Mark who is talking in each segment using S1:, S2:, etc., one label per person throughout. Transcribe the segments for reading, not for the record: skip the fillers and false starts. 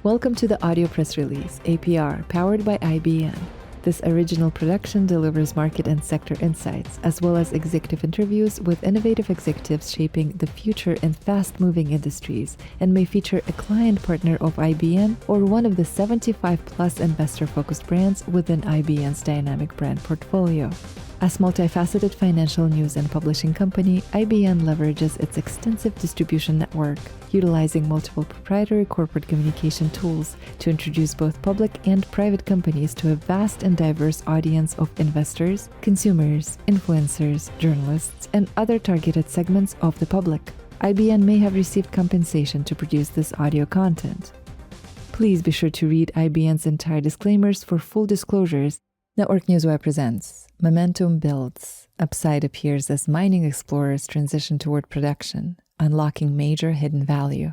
S1: Welcome to the audio press release, APR, powered by IBM. This original production delivers market and sector insights, as well as executive interviews with innovative executives shaping the future in fast-moving industries, and may feature a client partner of IBM or one of the 75-plus investor-focused brands within IBM's dynamic brand portfolio. As multifaceted financial news and publishing company, IBM leverages its extensive distribution network, utilizing multiple proprietary corporate communication tools to introduce both public and private companies to a vast and diverse audience of investors, consumers, influencers, journalists, and other targeted segments of the public. IBM may have received compensation to produce this audio content. Please be sure to read IBM's entire disclaimers for full disclosures. Network Newswire presents Momentum Builds. Upside appears as mining explorers transition toward production, unlocking major hidden value.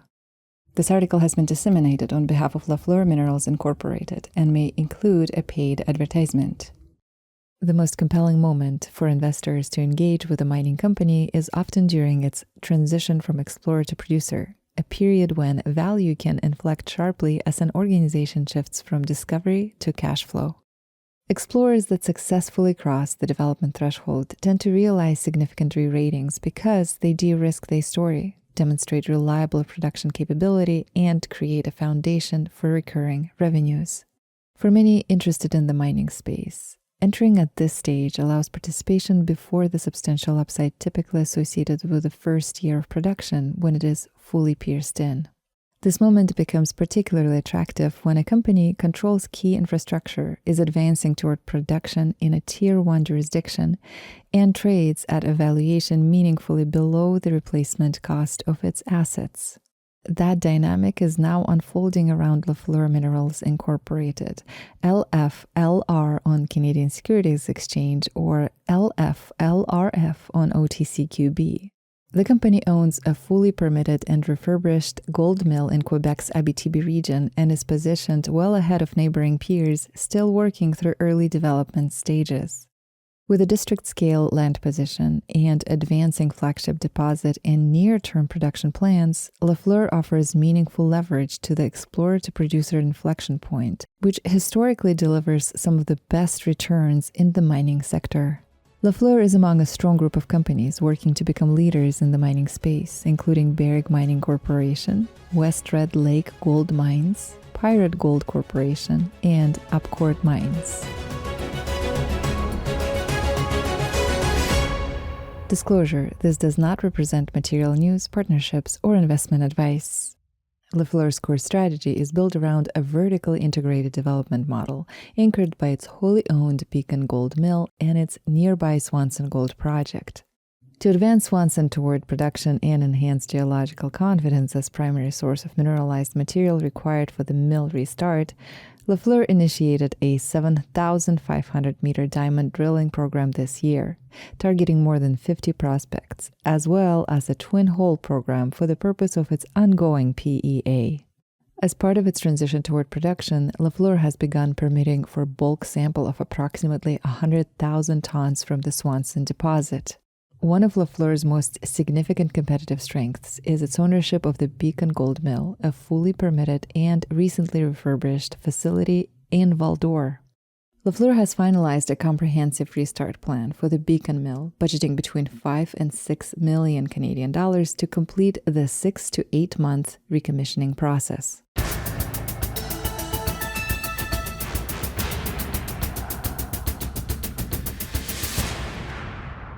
S1: This article has been disseminated on behalf of LaFleur Minerals Inc. and may include a paid advertisement. The most compelling moment for investors to engage with a mining company is often during its transition from explorer to producer, a period when value can inflect sharply as an organization shifts from discovery to cash flow. Explorers that successfully cross the development threshold tend to realize significant re-ratings because they de-risk their story, demonstrate reliable production capability, and create a foundation for recurring revenues. For many interested in the mining space, entering at this stage allows participation before the substantial upside typically associated with the first year of production when it is fully pierced in. This moment becomes particularly attractive when a company controls key infrastructure, is advancing toward production in a Tier 1 jurisdiction, and trades at a valuation meaningfully below the replacement cost of its assets. That dynamic is now unfolding around LaFleur Minerals Inc., LFLR on Canadian Securities Exchange, or LFLRF on OTCQB. The company owns a fully permitted and refurbished gold mill in Quebec's Abitibi region and is positioned well ahead of neighboring peers still working through early development stages. With a district-scale land position and advancing flagship deposit and near-term production plans, LaFleur offers meaningful leverage to the explorer-to-producer inflection point, which historically delivers some of the best returns in the mining sector. LaFleur is among a strong group of companies working to become leaders in the mining space, including Barrick Mining Corporation, West Red Lake Gold Mines, Pirate Gold Corporation, and Abcourt Mines. Disclosure: this does not represent material news, partnerships, or investment advice. LaFleur's core strategy is built around a vertically integrated development model anchored by its wholly owned Beacon Gold Mill and its nearby Swanson Gold Project. To advance Swanson toward production and enhance geological confidence as primary source of mineralized material required for the mill restart, LaFleur initiated a 7,500-meter diamond drilling program this year, targeting more than 50 prospects, as well as a twin-hole program for the purpose of its ongoing PEA. As part of its transition toward production, LaFleur has begun permitting for bulk sample of approximately 100,000 tons from the Swanson deposit. One of LaFleur's most significant competitive strengths is its ownership of the Beacon Gold Mill, a fully permitted and recently refurbished facility in Val-d'Or. LaFleur has finalized a comprehensive restart plan for the Beacon Mill, budgeting between 5 and 6 million Canadian dollars to complete the 6 to 8 month recommissioning process.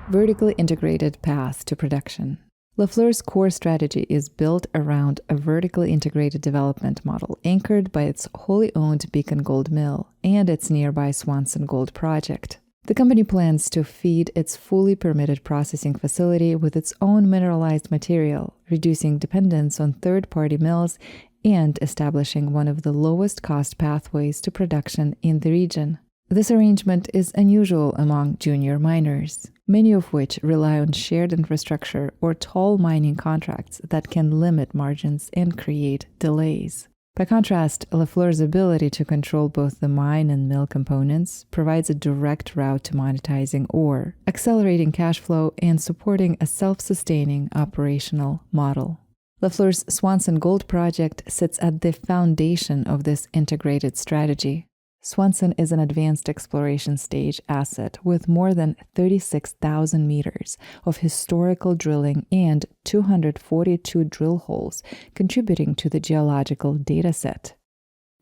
S1: Vertically integrated path to production. LaFleur's core strategy is built around a vertically integrated development model anchored by its wholly owned Beacon Gold Mill and its nearby Swanson Gold Project. The company plans to feed its fully permitted processing facility with its own mineralized material, reducing dependence on third-party mills and establishing one of the lowest cost pathways to production in the region. This arrangement is unusual among junior miners, many of which rely on shared infrastructure or toll mining contracts that can limit margins and create delays. By contrast, LaFleur's ability to control both the mine and mill components provides a direct route to monetizing ore, accelerating cash flow, and supporting a self-sustaining operational model. LaFleur's Swanson Gold Project sits at the foundation of this integrated strategy. Swanson is an advanced exploration stage asset with more than 36,000 meters of historical drilling and 242 drill holes contributing to the geological dataset.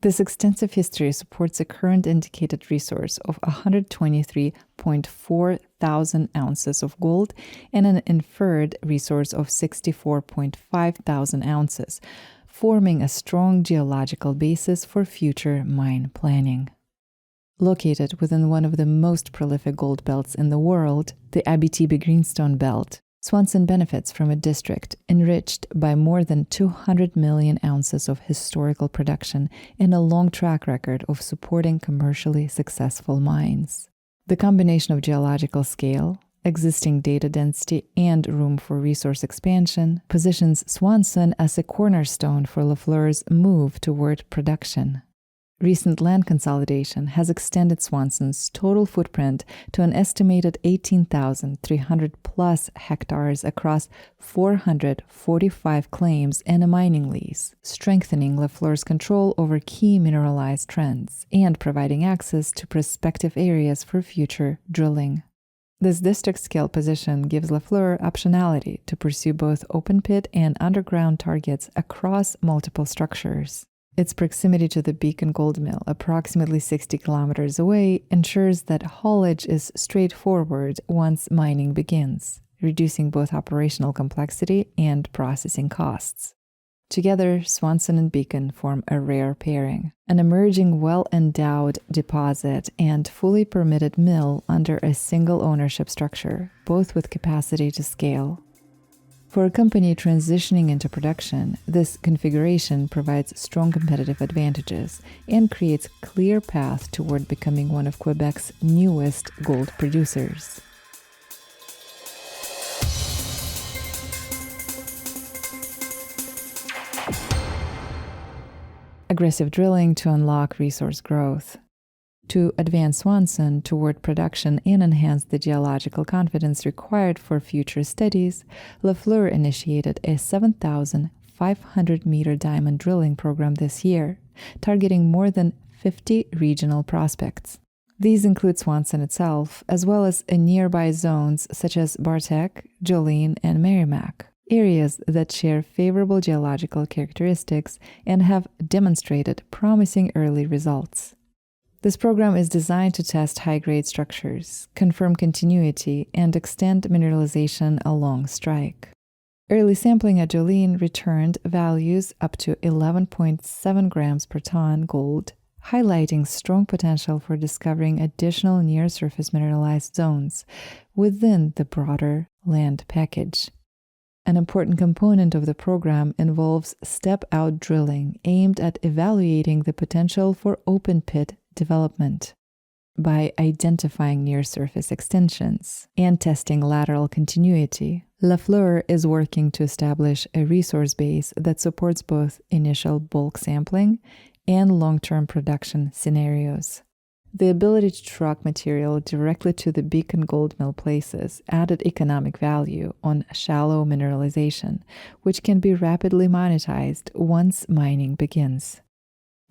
S1: This extensive history supports a current indicated resource of 123.4 thousand ounces of gold and an inferred resource of 64.5 thousand ounces, forming a strong geological basis for future mine planning. Located within one of the most prolific gold belts in the world, the Abitibi Greenstone Belt, Swanson benefits from a district enriched by more than 200 million ounces of historical production and a long track record of supporting commercially successful mines. The combination of geological scale, existing data density, and room for resource expansion positions Swanson as a cornerstone for LaFleur's move toward production. Recent land consolidation has extended Swanson's total footprint to an estimated 18,300 plus hectares across 445 claims and a mining lease, strengthening LaFleur's control over key mineralized trends and providing access to prospective areas for future drilling. This district-scale position gives LaFleur optionality to pursue both open-pit and underground targets across multiple structures. Its proximity to the Beacon Gold Mill, approximately 60 kilometers away, ensures that haulage is straightforward once mining begins, reducing both operational complexity and processing costs. Together, Swanson and Beacon form a rare pairing, an emerging well-endowed deposit and fully permitted mill under a single ownership structure, both with capacity to scale. For a company transitioning into production, this configuration provides strong competitive advantages and creates a clear path toward becoming one of Quebec's newest gold producers. Aggressive drilling to unlock resource growth. To advance Swanson toward production and enhance the geological confidence required for future studies, LaFleur initiated a 7,500-meter diamond drilling program this year, targeting more than 50 regional prospects. These include Swanson itself, as well as nearby zones such as Bartek, Jolene, and Merrimack, areas that share favorable geological characteristics and have demonstrated promising early results. This program is designed to test high-grade structures, confirm continuity, and extend mineralization along strike. Early sampling at Jolene returned values up to 11.7 grams per ton gold, highlighting strong potential for discovering additional near-surface mineralized zones within the broader land package. An important component of the program involves step-out drilling aimed at evaluating the potential for open-pit development. By identifying near-surface extensions and testing lateral continuity, LaFleur is working to establish a resource base that supports both initial bulk sampling and long-term production scenarios. The ability to truck material directly to the Beacon Gold Mill places added economic value on shallow mineralization, which can be rapidly monetized once mining begins.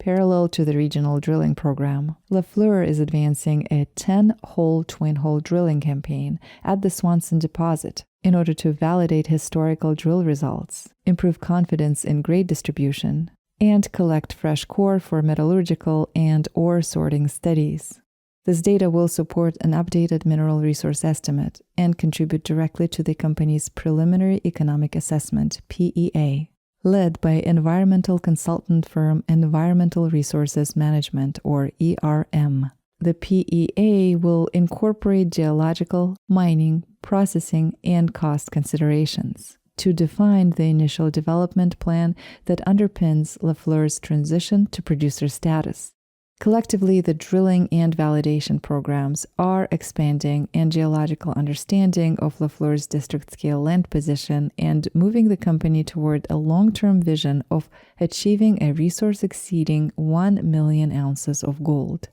S1: Parallel to the regional drilling program, LaFleur is advancing a 10-hole twin-hole drilling campaign at the Swanson deposit in order to validate historical drill results, improve confidence in grade distribution, and collect fresh core for metallurgical and ore sorting studies. This data will support an updated mineral resource estimate and contribute directly to the company's preliminary economic assessment, PEA, led by environmental consultant firm Environmental Resources Management, or ERM. The PEA will incorporate geological, mining, processing, and cost considerations to define the initial development plan that underpins LaFleur's transition to producer status. Collectively, the drilling and validation programs are expanding and geological understanding of LaFleur's district-scale land position and moving the company toward a long-term vision of achieving a resource exceeding 1 million ounces of gold.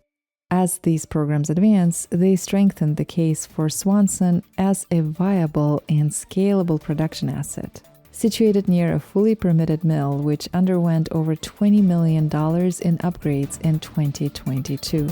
S1: As these programs advance, they strengthen the case for Swanson as a viable and scalable production asset, situated near a fully permitted mill which underwent over $20 million in upgrades in 2022.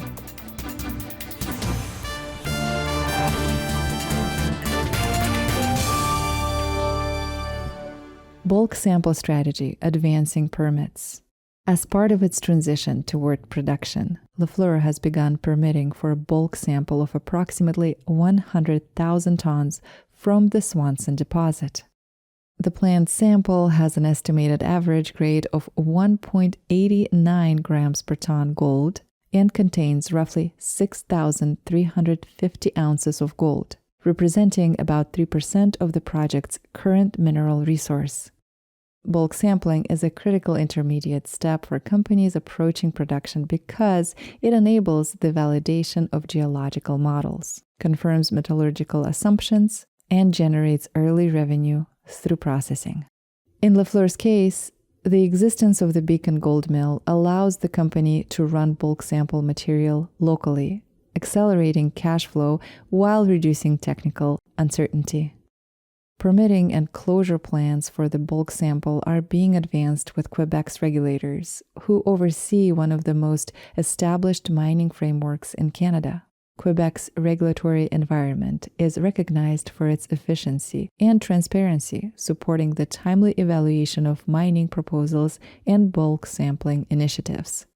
S1: Bulk sample strategy advancing permits. As part of its transition toward production, LaFleur has begun permitting for a bulk sample of approximately 100,000 tons from the Swanson deposit. The planned sample has an estimated average grade of 1.89 grams per ton gold and contains roughly 6,350 ounces of gold, representing about 3% of the project's current mineral resource. Bulk sampling is a critical intermediate step for companies approaching production because it enables the validation of geological models, confirms metallurgical assumptions, and generates early revenue through processing. In LaFleur's case, the existence of the Beacon Gold Mill allows the company to run bulk sample material locally, accelerating cash flow while reducing technical uncertainty. Permitting and closure plans for the bulk sample are being advanced with Quebec's regulators, who oversee one of the most established mining frameworks in Canada. Quebec's regulatory environment is recognized for its efficiency and transparency, supporting the timely evaluation of mining proposals and bulk sampling initiatives.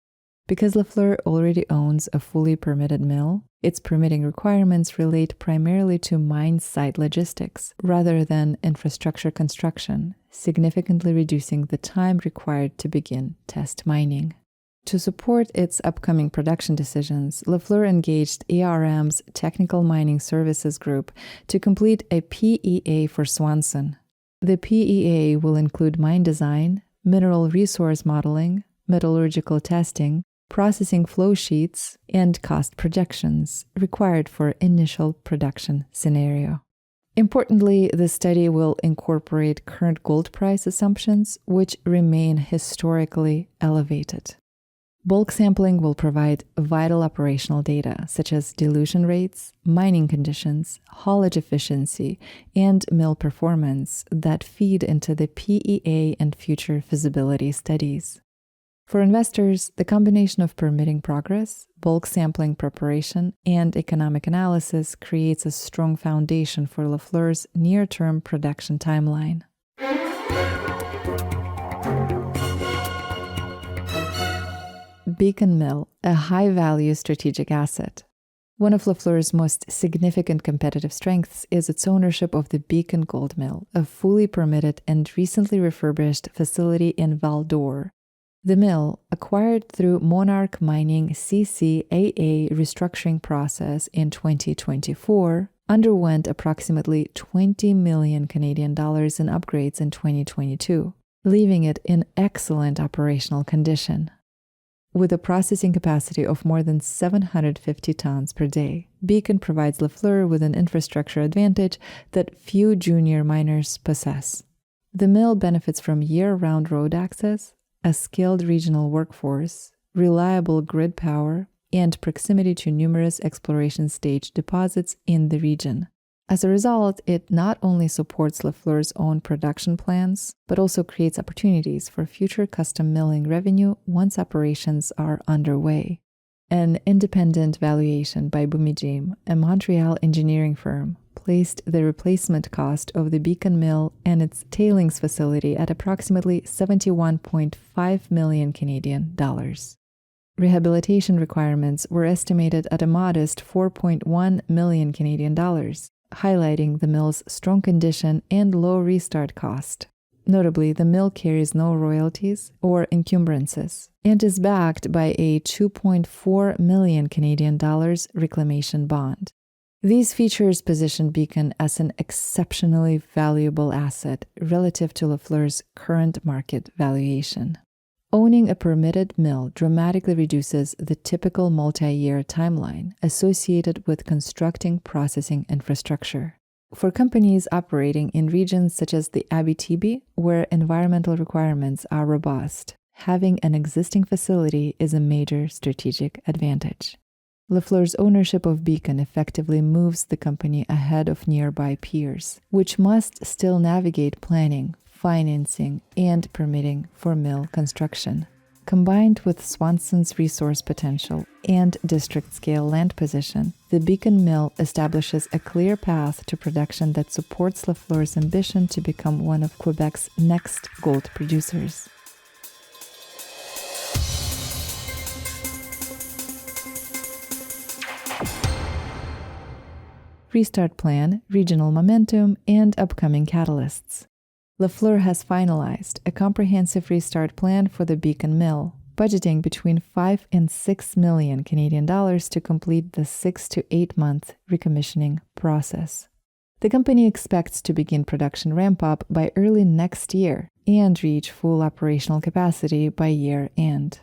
S1: Because LaFleur already owns a fully permitted mill, its permitting requirements relate primarily to mine site logistics rather than infrastructure construction, significantly reducing the time required to begin test mining. To support its upcoming production decisions, LaFleur engaged ARM's Technical Mining Services Group to complete a PEA for Swanson. The PEA will include mine design, mineral resource modeling, metallurgical testing, processing flow sheets, and cost projections required for initial production scenario. Importantly, the study will incorporate current gold price assumptions, which remain historically elevated. Bulk sampling will provide vital operational data such as dilution rates, mining conditions, haulage efficiency, and mill performance that feed into the PEA and future feasibility studies. For investors, the combination of permitting progress, bulk sampling preparation, and economic analysis creates a strong foundation for LaFleur's near-term production timeline. Beacon Mill, a high-value strategic asset. One of LaFleur's most significant competitive strengths is its ownership of the Beacon Gold Mill, a fully permitted and recently refurbished facility in Val-d'Or. The mill, acquired through Monarch Mining CCAA restructuring process in 2024, underwent approximately $20 million Canadian dollars in upgrades in 2022, leaving it in excellent operational condition. With a processing capacity of more than 750 tons per day, Beacon provides LaFleur with an infrastructure advantage that few junior miners possess. The mill benefits from year-round road access, a skilled regional workforce, reliable grid power, and proximity to numerous exploration stage deposits in the region. As a result, it not only supports LaFleur's own production plans, but also creates opportunities for future custom milling revenue once operations are underway. An independent valuation by Bumijim, a Montreal engineering firm, placed the replacement cost of the Beacon Mill and its tailings facility at approximately $71.5 million Canadian dollars. Rehabilitation requirements were estimated at a modest $4.1 million Canadian dollars, highlighting the mill's strong condition and low restart cost. Notably, the mill carries no royalties or encumbrances and is backed by a $2.4 million Canadian dollars reclamation bond. These features position Beacon as an exceptionally valuable asset relative to LaFleur's current market valuation. Owning a permitted mill dramatically reduces the typical multi-year timeline associated with constructing processing infrastructure. For companies operating in regions such as the Abitibi, where environmental requirements are robust, having an existing facility is a major strategic advantage. LaFleur's ownership of Beacon effectively moves the company ahead of nearby peers, which must still navigate planning, financing, and permitting for mill construction. Combined with Swanson's resource potential and district-scale land position, the Beacon Mill establishes a clear path to production that supports LaFleur's ambition to become one of Quebec's next gold producers. Restart plan, regional momentum, and upcoming catalysts. LaFleur has finalized a comprehensive restart plan for the Beacon Mill, budgeting between 5 and 6 million Canadian dollars to complete the 6 to 8 month recommissioning process. The company expects to begin production ramp-up by early next year and reach full operational capacity by year-end.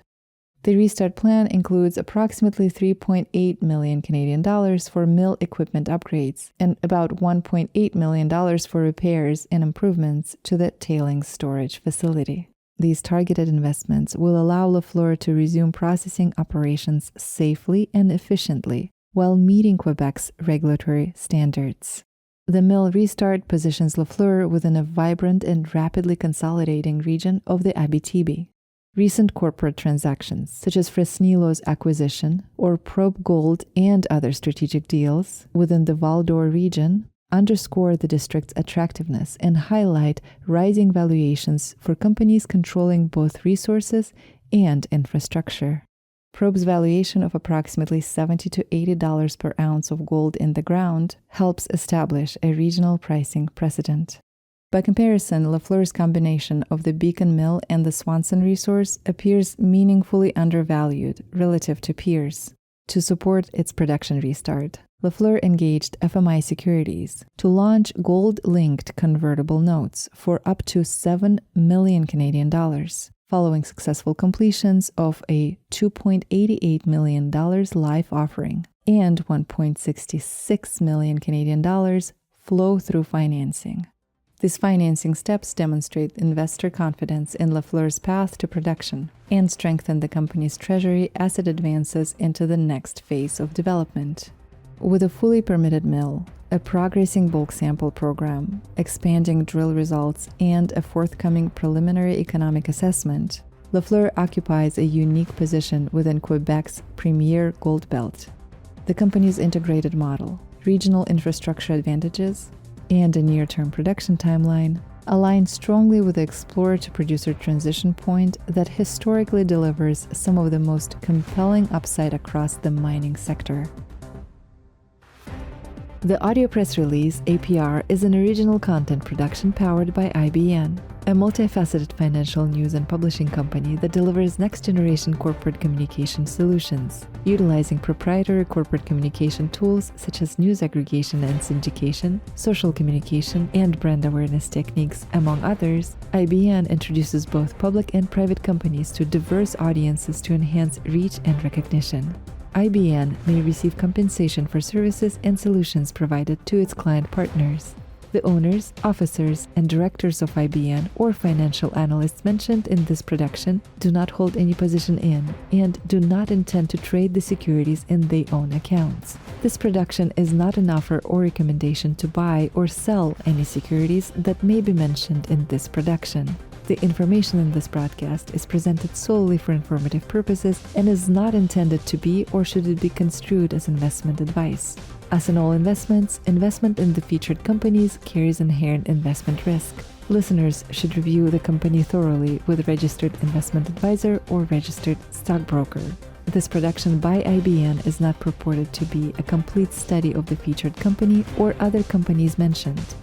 S1: The restart plan includes approximately 3.8 million Canadian dollars for mill equipment upgrades and about $1.8 million for repairs and improvements to the tailings storage facility. These targeted investments will allow LaFleur to resume processing operations safely and efficiently while meeting Quebec's regulatory standards. The mill restart positions LaFleur within a vibrant and rapidly consolidating region of the Abitibi. Recent corporate transactions, such as Fresnilo's acquisition or Probe Gold and other strategic deals within the Val-d'Or region, underscore the district's attractiveness and highlight rising valuations for companies controlling both resources and infrastructure. Probe's valuation of approximately $70 to $80 per ounce of gold in the ground helps establish a regional pricing precedent. By comparison, LaFleur's combination of the Beacon Mill and the Swanson resource appears meaningfully undervalued relative to peers. To support its production restart, LaFleur engaged FMI Securities to launch gold-linked convertible notes for up to 7 million Canadian dollars, following successful completions of a $2.88 million live offering and 1.66 million Canadian dollars flow-through financing. These financing steps demonstrate investor confidence in LaFleur's path to production and strengthen the company's treasury as it advances into the next phase of development. With a fully permitted mill, a progressing bulk sample program, expanding drill results, and a forthcoming preliminary economic assessment, LaFleur occupies a unique position within Quebec's premier gold belt. The company's integrated model, regional infrastructure advantages, and a near-term production timeline align strongly with the explorer-to-producer transition point that historically delivers some of the most compelling upside across the mining sector. The audio press release, APR, is an original content production powered by IBN, a multifaceted financial news and publishing company that delivers next-generation corporate communication solutions. Utilizing proprietary corporate communication tools such as news aggregation and syndication, social communication, and brand awareness techniques, among others, IBN introduces both public and private companies to diverse audiences to enhance reach and recognition. IBN may receive compensation for services and solutions provided to its client partners. The owners, officers, and directors of IBN or financial analysts mentioned in this production do not hold any position in and do not intend to trade the securities in their own accounts. This production is not an offer or recommendation to buy or sell any securities that may be mentioned in this production. The information in this broadcast is presented solely for informative purposes and is not intended to be or should it be construed as investment advice. As in all investments, investment in the featured companies carries inherent investment risk. Listeners should review the company thoroughly with a registered investment advisor or registered stockbroker. This production by IBN is not purported to be a complete study of the featured company or other companies mentioned.